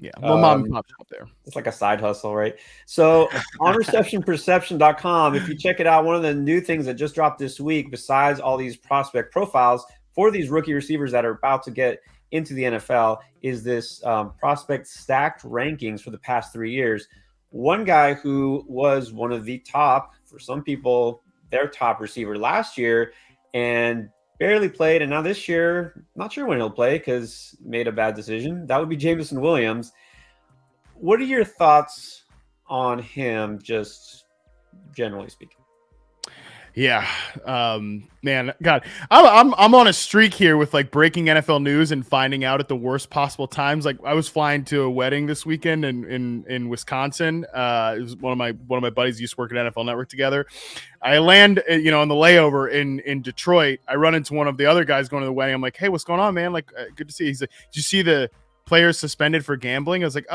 Yeah, well, mom and pop shop there. It's like a side hustle, right? So on receptionperception.com, if you check it out, one of the new things that just dropped this week, besides all these prospect profiles for these rookie receivers that are about to get into the NFL, is this prospect stacked rankings for the past 3 years. One guy who was one of the top, for some people, their top receiver last year, and barely played, and now this year, not sure when he'll play because made a bad decision. That would be Jameson Williams. What are your thoughts on him, just generally speaking? Yeah, man, God, I'm on a streak here with like breaking NFL news and finding out at the worst possible times. Like I was flying to a wedding this weekend in Wisconsin. It was one of my buddies used to work at NFL Network together. I land, on the layover in Detroit. I run into one of the other guys going to the wedding. I'm like, hey, what's going on, man? Like, good to see you. He's like, did you see the players suspended for gambling? I was like,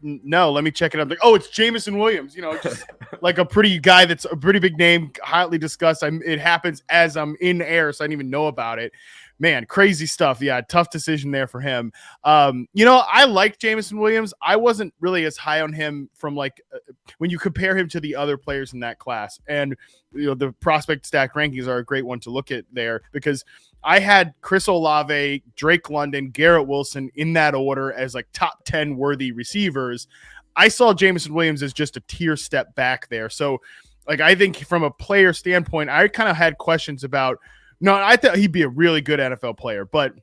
no, let me check it out. I'm like, oh, it's Jameson Williams, just like a pretty guy that's a pretty big name, highly discussed. It happens as I'm in air, so I didn't even know about it. Man, crazy stuff. Yeah, tough decision there for him. I like Jameson Williams. I wasn't really as high on him from when you compare him to the other players in that class. And the prospect stack rankings are a great one to look at there because I had Chris Olave, Drake London, Garrett Wilson in that order as like top 10 worthy receivers. I saw Jameson Williams as just a tier step back there. So I think from a player standpoint, I kind of had questions about. No, I thought he'd be a really good NFL player, but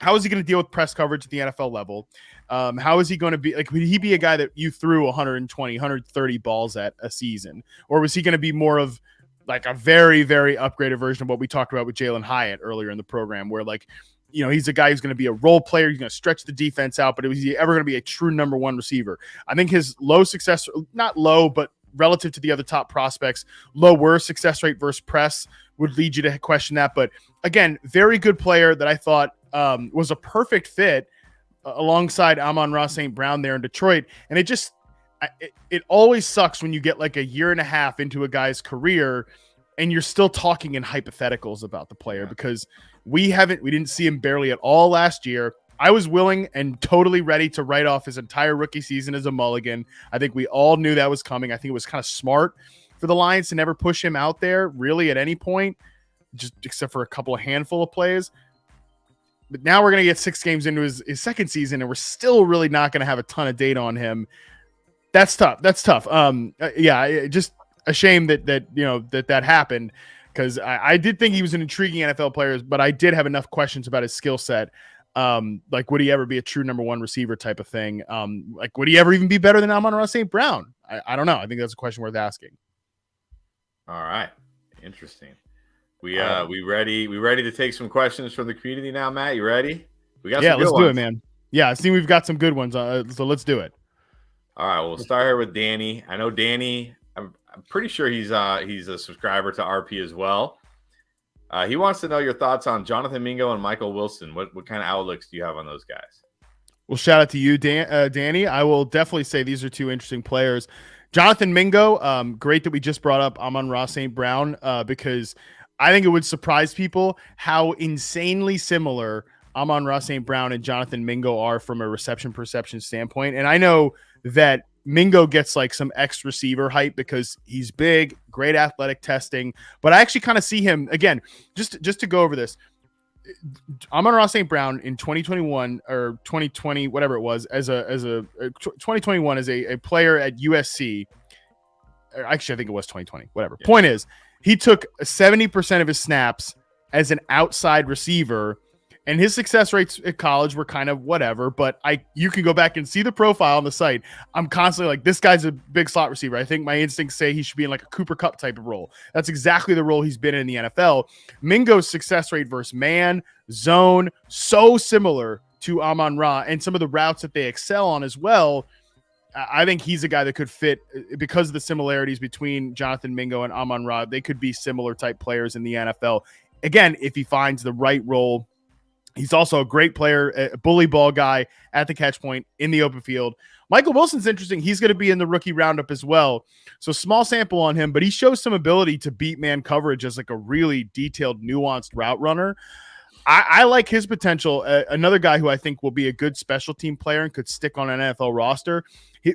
how is he going to deal with press coverage at the NFL level? How is he going to be would he be a guy that you threw 120, 130 balls at a season? Or was he going to be more of like a very, very upgraded version of what we talked about with Jalen Hyatt earlier in the program, where he's a guy who's going to be a role player. He's going to stretch the defense out, but is he ever going to be a true number one receiver? I think his low success, not low, but relative to the other top prospects, lower success rate versus press would lead you to question that. But again, very good player that I thought was a perfect fit alongside Amon-Ra St. Brown there in Detroit. And it always sucks when you get like a year and a half into a guy's career and you're still talking in hypotheticals about the player because we didn't see him barely at all last year. I was willing and totally ready to write off his entire rookie season as a mulligan. I think we all knew that was coming. I think it was kind of smart for the Lions to never push him out there really at any point, just except for a couple of handful of plays. But now we're going to get 6 games into his second season, and we're still really not going to have a ton of data on him. That's tough. Just a shame that happened because I did think he was an intriguing NFL player, but I did have enough questions about his skill set. Would he ever be a true number one receiver type of thing? Would he ever even be better than Amon-Ra St. Brown? I don't know. I think that's a question worth asking. All right. Interesting. We ready to take some questions from the community now, Matt? You ready? We got some good let's ones. Do it, man. Yeah, I see we've got some good ones. So let's do it. All right, we'll start here with Danny. I know Danny, I'm pretty sure he's a subscriber to RP as well. He wants to know your thoughts on Jonathan Mingo and Michael Wilson. What kind of outlooks do you have on those guys? Well, shout out to you, Danny. I will definitely say these are two interesting players. Jonathan Mingo, great that we just brought up Amon-Ra St. Brown because I think it would surprise people how insanely similar Amon-Ra St. Brown and Jonathan Mingo are from a reception perception standpoint. And I know that Mingo gets like some X receiver hype because he's big, great athletic testing, but I actually kind of see him again, just to go over this. Amon-Ra St. Brown in 2021 or 2020, whatever it was, as a 2021 as a player at USC. Actually, I think it was 2020, whatever. Yeah. Point is, he took 70% of his snaps as an outside receiver. And his success rates at college were kind of whatever, but you can go back and see the profile on the site. I'm constantly like, this guy's a big slot receiver. I think my instincts say he should be in like a Cooper Kupp type of role. That's exactly the role he's been in the NFL. Mingo's success rate versus man, zone, so similar to Amon-Ra and some of the routes that they excel on as well. I think he's a guy that could fit because of the similarities between Jonathan Mingo and Amon-Ra. They could be similar type players in the NFL. Again, if he finds the right role. He's also a great player, a bully ball guy at the catch point in the open field. Michael Wilson's interesting. He's going to be in the rookie roundup as well. So small sample on him, but he shows some ability to beat man coverage as like a really detailed, nuanced route runner. I like his potential. Another guy who I think will be a good special team player and could stick on an NFL roster.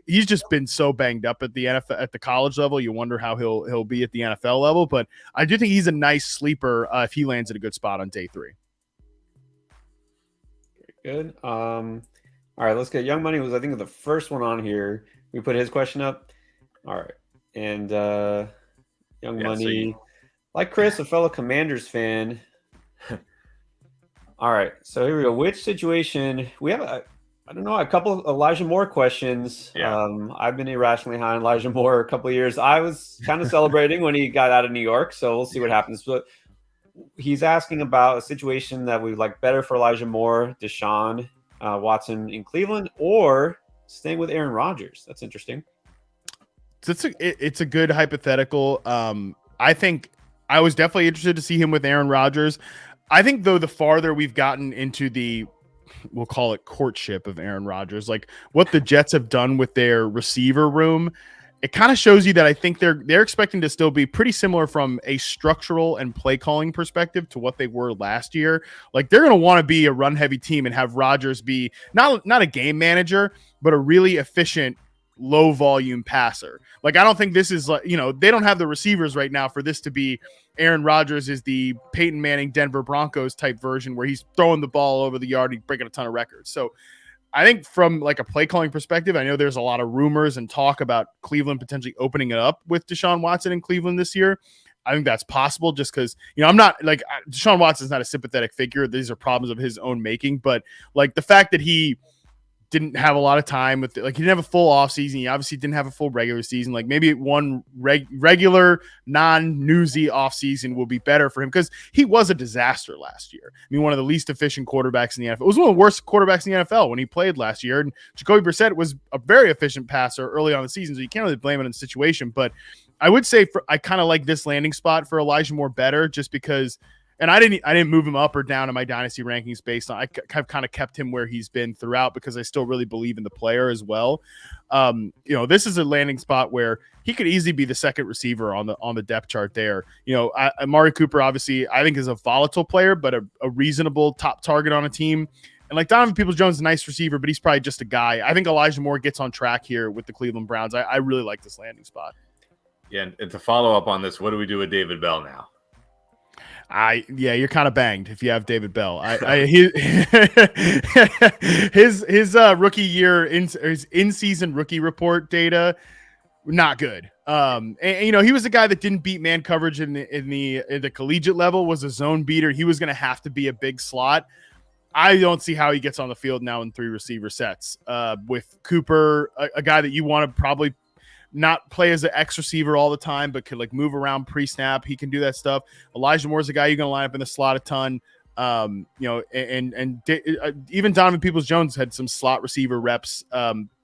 He's just been so banged up at the NFL, at the college level. You wonder how he'll be at the NFL level, but I do think he's a nice sleeper if he lands in a good spot on day 3. Very good. All right, let's get Young Money was I think the first one on here. We put his question up. All right, and Young Money, like Chris, a fellow Commanders fan. All right, so here we go. Which situation we have? I don't know, a couple of Elijah Moore questions. Yeah. I've been irrationally high on Elijah Moore a couple of years. I was kind of celebrating when he got out of New York, so we'll see what happens. But he's asking about a situation that we like better for Elijah Moore, Deshaun Watson in Cleveland, or staying with Aaron Rodgers. That's interesting. It's a good hypothetical. I think I was definitely interested to see him with Aaron Rodgers. I think, though, the farther we've gotten into the, we'll call it courtship of Aaron Rodgers, like what the Jets have done with their receiver room, it kind of shows you that I think they're expecting to still be pretty similar from a structural and play calling perspective to what they were last year. Like they're going to want to be a run heavy team and have Rodgers be not a game manager, but a really efficient low volume passer. Like I don't think this is like, they don't have the receivers right now for this to be Aaron Rodgers is the Peyton Manning Denver Broncos type version where he's throwing the ball over the yard and breaking a ton of records. So I think from like a play calling perspective, I know there's a lot of rumors and talk about Cleveland potentially opening it up with Deshaun Watson in Cleveland this year. I think that's possible just because, I'm not like Deshaun Watson's not a sympathetic figure. These are problems of his own making, but like the fact that he didn't have a lot of time with he didn't have a full off season. He obviously didn't have a full regular season. Like maybe one regular non-newsy off season will be better for him because he was a disaster last year. I mean, one of the least efficient quarterbacks in the NFL. It was one of the worst quarterbacks in the NFL when he played last year. And Jacoby Brissett was a very efficient passer early on in the season, so you can't really blame it on the situation. But I would say I kind of like this landing spot for Elijah Moore better just because. And I didn't move him up or down in my dynasty rankings based on. I've kind of kept him where he's been throughout because I still really believe in the player as well. This is a landing spot where he could easily be the second receiver on the depth chart there. Amari Cooper obviously I think is a volatile player, but a reasonable top target on a team. And like Donovan Peoples-Jones is a nice receiver, but he's probably just a guy. I think Elijah Moore gets on track here with the Cleveland Browns. I really like this landing spot. Yeah, and to follow up on this, what do we do with David Bell now? You're kind of banged if you have David Bell. His rookie year his in-season rookie report data, not good. He was a guy that didn't beat man coverage in the collegiate level, was a zone beater. He was going to have to be a big slot. I don't see how he gets on the field now in 3 receiver sets with Cooper, a guy that you want to probably not play as an X receiver all the time, but could like move around pre-snap. He can do that stuff. Elijah Moore's a guy you're going to line up in the slot a ton. Even Donovan Peoples-Jones had some slot receiver reps,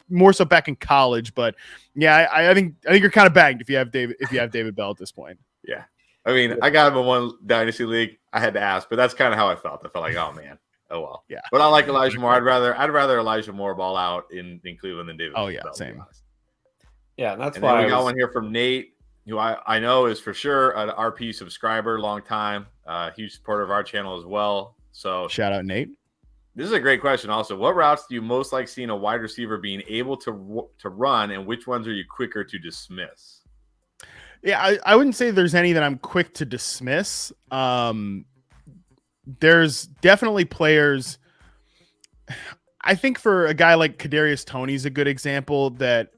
more so back in college. But yeah, I think you're kind of bagged if you have David Bell at this point. Yeah, I mean, I got him in one dynasty league. I had to ask, but that's kind of how I felt. I felt like, oh man, oh well. Yeah, but I like Elijah Moore. I'd rather Elijah Moore ball out in Cleveland than David. Oh yeah, Bell, same. Yeah, that's and why then we got one here from Nate, who I know is for sure an RP subscriber, long time, huge supporter of our channel as well. So shout out Nate. This is a great question. Also, what routes do you most like seeing a wide receiver being able to run, and which ones are you quicker to dismiss? Yeah, I wouldn't say there's any that I'm quick to dismiss. There's definitely players. I think for a guy like Kadarius Toney is a good example that.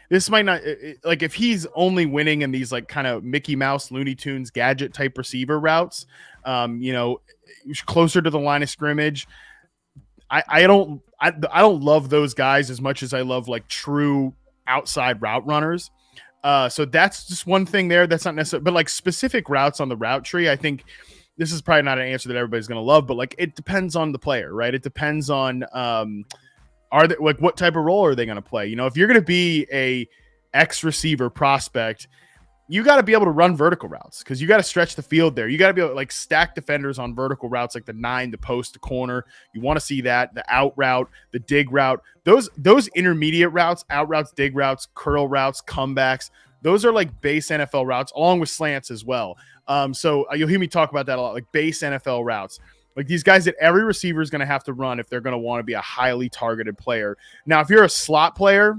This might not like if he's only winning in these like kind of Mickey Mouse, Looney Tunes, gadget type receiver routes, closer to the line of scrimmage. I don't love those guys as much as I love like true outside route runners. So that's just one thing there. That's not necessarily, but like specific routes on the route tree. I think this is probably not an answer that everybody's going to love, but like it depends on the player, right? It depends on are they like what type of role are they going to play? If you're going to be a X receiver prospect, you got to be able to run vertical routes because you got to stretch the field there. You got to be able to like stack defenders on vertical routes like the 9, the post, the corner. You want to see that, the out route, the dig route, those intermediate routes, out routes, dig routes, curl routes, comebacks. Those are like base NFL routes along with slants as well. So you'll hear me talk about that a lot, like base NFL routes. Like these guys that every receiver is going to have to run if they're going to want to be a highly targeted player. Now, if you're a slot player,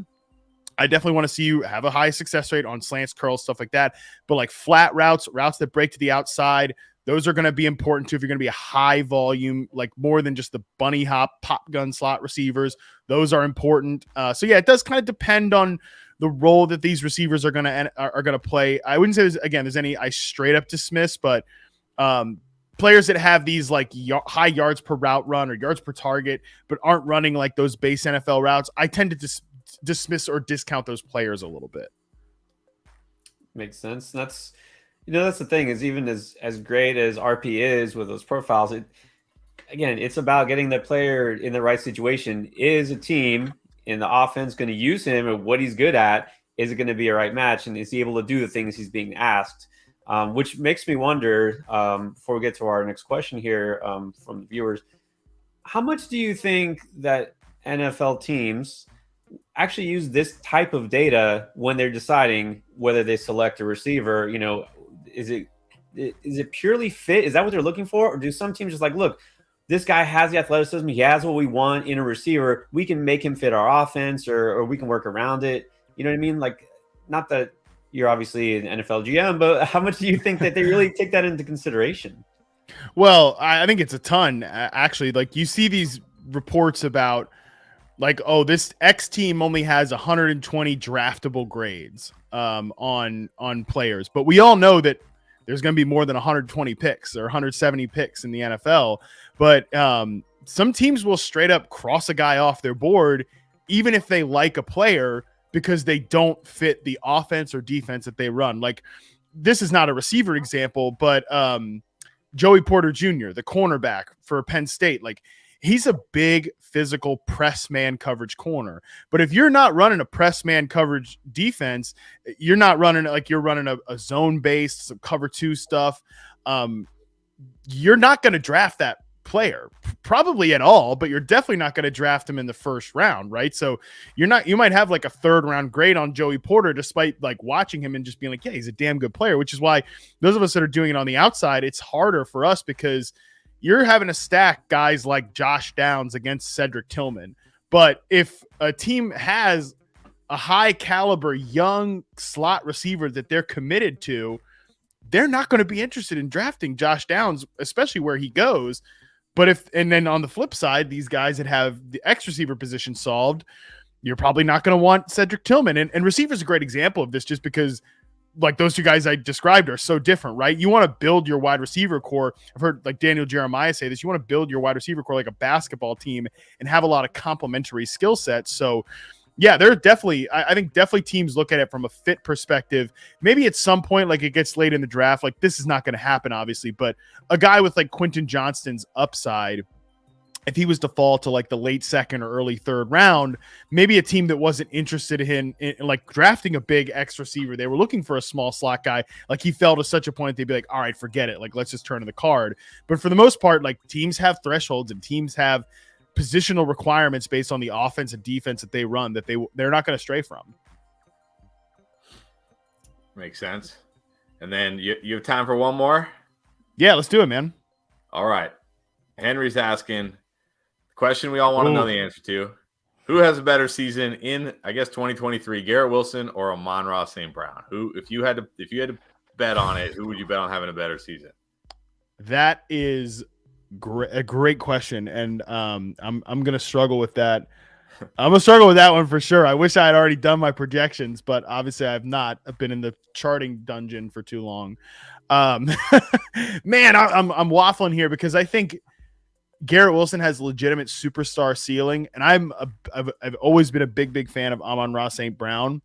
I definitely want to see you have a high success rate on slants, curls, stuff like that. But like flat routes that break to the outside, those are going to be important too if you're going to be a high volume, like more than just the bunny hop, pop gun slot receivers. Those are important. So yeah, it does kind of depend on the role that these receivers are going to play. I wouldn't say there's any I straight up dismiss, but players that have these like high yards per route run or yards per target, but aren't running like those base NFL routes, I tend to dismiss or discount those players a little bit. Makes sense. That's the thing is even as great as RP is with those profiles, it's about getting the player in the right situation. Is a team in the offense going to use him and what he's good at? Is it going to be a right match? And is he able to do the things he's being asked? Which makes me wonder, before we get to our next question here from the viewers, how much do you think that NFL teams actually use this type of data when they're deciding whether they select a receiver? Is it purely fit? Is that what they're looking for? Or do some teams just like, look, this guy has the athleticism, he has what we want in a receiver, we can make him fit our offense or we can work around it? You know what I mean? Like, not that you're obviously an NFL GM, but how much do you think that they really take that into consideration? Well, I think it's a ton, actually. Like, you see these reports about like, oh, this X team only has 120 draftable grades on players. But we all know that there's going to be more than 120 picks or 170 picks in the NFL. But some teams will straight up cross a guy off their board, even if they like a player, because they don't fit the offense or defense that they run. Like, this is not a receiver example, but Joey Porter Jr., the cornerback for Penn State, like, he's a big physical press man coverage corner. But if you're not running a press man coverage defense, you're not running like you're running a zone based, some cover 2 stuff. You're not going to draft that player probably at all, but you're definitely not going to draft him in the first round, right? So you might have like a 3rd round grade on Joey Porter, despite like watching him and just being like, yeah, he's a damn good player, which is why those of us that are doing it on the outside, it's harder for us because you're having to stack guys like Josh Downs against Cedric Tillman. But if a team has a high caliber young slot receiver that they're committed to, they're not going to be interested in drafting Josh Downs, especially where he goes. But then on the flip side, these guys that have the X receiver position solved, you're probably not going to want Cedric Tillman. And receiver's a great example of this just because like those 2 guys I described are so different, right? You want to build your wide receiver core. I've heard like Daniel Jeremiah say this. You want to build your wide receiver core like a basketball team and have a lot of complementary skill sets. So yeah, they're definitely, I think definitely teams look at it from a fit perspective. Maybe at some point, like it gets late in the draft, like this is not going to happen, obviously, but a guy with like Quentin Johnston's upside, if he was to fall to like the late 2nd or early 3rd round, maybe a team that wasn't interested in like drafting a big X receiver, they were looking for a small slot guy. Like he fell to such a point, they'd be like, all right, forget it. Like, let's just turn to the card. But for the most part, like teams have thresholds and teams have positional requirements based on the offense and defense that they run that they're not going to stray from. Makes sense. And then you have time for one more? Yeah, let's do it, man. All right. Henry's asking, question we all want to know the answer to. Who has a better season in, I guess, 2023, Garrett Wilson or Amon-Ra St. Brown? Who, if you had to bet on it, who would you bet on having a better season? That is a great question, and I'm gonna struggle with that. I'm gonna struggle with that one for sure. I wish I had already done my projections, but obviously I've not. I've been in the charting dungeon for too long. Man, I'm waffling here because I think Garrett Wilson has legitimate superstar ceiling, and I've always been a big fan of Amon-Ra St. Brown.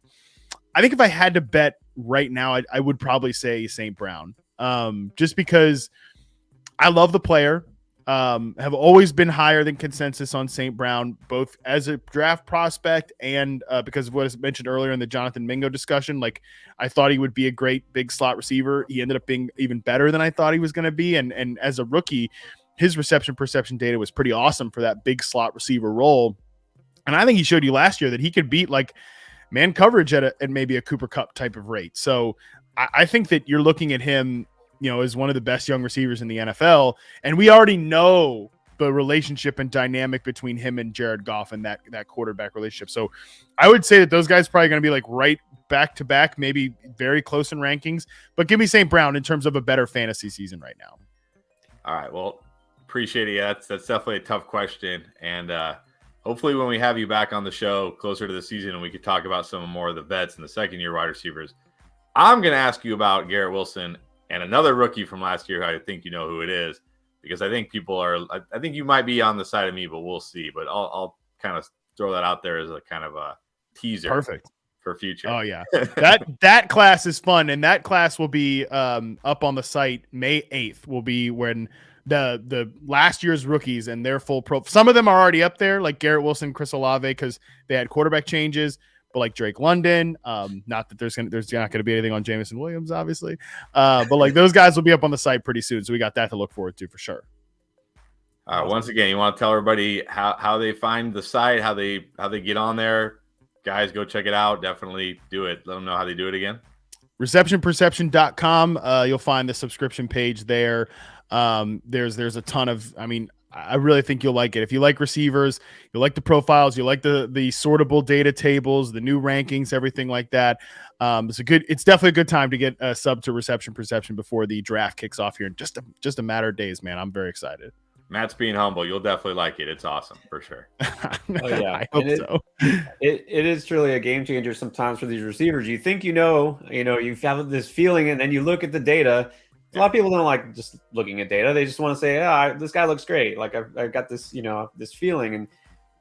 I think if I had to bet right now, I would probably say St. Brown, just because I love the player. have always been higher than consensus on St. Brown, both as a draft prospect and because of what I mentioned earlier in the Jonathan Mingo discussion. Like, I thought he would be a great big slot receiver. He ended up being even better than I thought he was going to be. And as a rookie, his reception perception data was pretty awesome for that big slot receiver role. And I think he showed you last year that he could beat like man coverage at maybe a Cooper Kupp type of rate. So I think that you're looking at him, as one of the best young receivers in the NFL. And we already know the relationship and dynamic between him and Jared Goff and that quarterback relationship. So I would say that those guys are probably going to be like right back to back, maybe very close in rankings, but give me St. Brown in terms of a better fantasy season right now. All right. Well, appreciate it. Yeah, that's definitely a tough question. And hopefully when we have you back on the show closer to the season and we could talk about some more of the vets and the second-year wide receivers, I'm going to ask you about Garrett Wilson and another rookie from last year. I think you know who it is, because I think I think you might be on the side of me, but we'll see. But I'll kind of throw that out there as a kind of a teaser. Perfect. For future. Oh yeah. That class is fun. And that class will be up on the site May 8th will be when the last year's rookies and their full pro. Some of them are already up there, like Garrett Wilson, Chris Olave, because they had quarterback changes. But like Drake London, not that there's not going to be anything on Jameson Williams, obviously. But like those guys will be up on the site pretty soon, so we got that to look forward to for sure. Once again, you want to tell everybody how they find the site, how they get on there. Guys, go check it out. Definitely do it. Let them know how they do it again. Receptionperception.com. You'll find the subscription page there. There's a ton of, I really think you'll like it. If you like receivers, you'll like the profiles, you like the sortable data tables, the new rankings, everything like that. It's definitely a good time to get a sub to Reception Perception before the draft kicks off here in just a matter of days, man. I'm very excited. Matt's being humble. You'll definitely like it. It's awesome for sure. Oh yeah, I hope so. It is truly a game changer sometimes for these receivers. You think you have this feeling, and then you look at the data. A lot of people don't like just looking at data. They just want to say, this guy looks great. Like I've got this, this feeling, and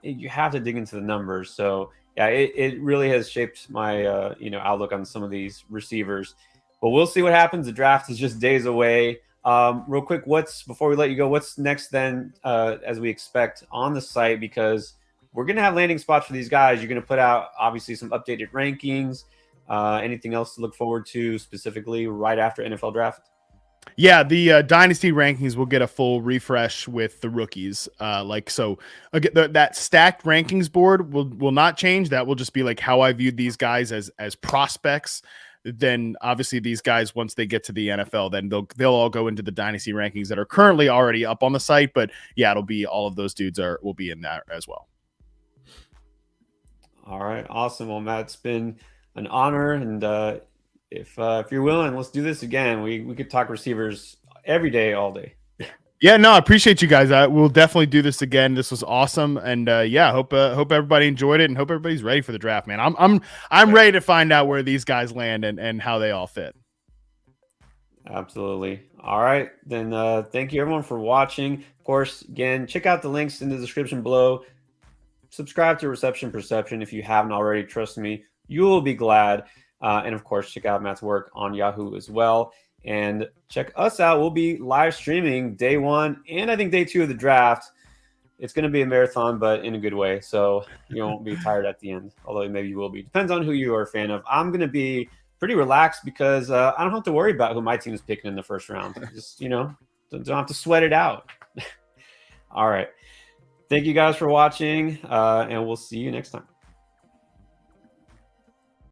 you have to dig into the numbers. So yeah, it really has shaped my, outlook on some of these receivers. But we'll see what happens. The draft is just days away. Real quick, before we let you go, what's next then, as we expect on the site? Because we're going to have landing spots for these guys. You're going to put out obviously some updated rankings. Anything else to look forward to specifically right after NFL draft? Yeah, the dynasty rankings will get a full refresh with the rookies. Again, that stacked rankings board will not change. That will just be like how I viewed these guys as prospects. Then obviously these guys, once they get to the NFL, then they'll all go into the dynasty rankings that are currently already up on the site. But yeah, it'll be all of those dudes will be in that as well. All right, awesome. Well, Matt, it's been an honor, and if you're willing, let's do this again. We could talk receivers every day, all day. Yeah, no, I appreciate you guys. We'll definitely do this again. This was awesome, and hope everybody enjoyed it, and hope everybody's ready for the draft, man. I'm ready to find out where these guys land and how they all fit. Absolutely. All right, then. Thank you everyone for watching. Of course, again, check out the links in the description below. Subscribe to Reception Perception if you haven't already. Trust me, you will be glad. And of course, check out Matt's work on Yahoo as well. And check us out. We'll be live streaming day 1 and I think day 2 of the draft. It's going to be a marathon, but in a good way. So you won't be tired at the end, although maybe you will be. Depends on who you are a fan of. I'm going to be pretty relaxed because I don't have to worry about who my team is picking in the first round. Just, don't have to sweat it out. All right. Thank you guys for watching, and we'll see you next time.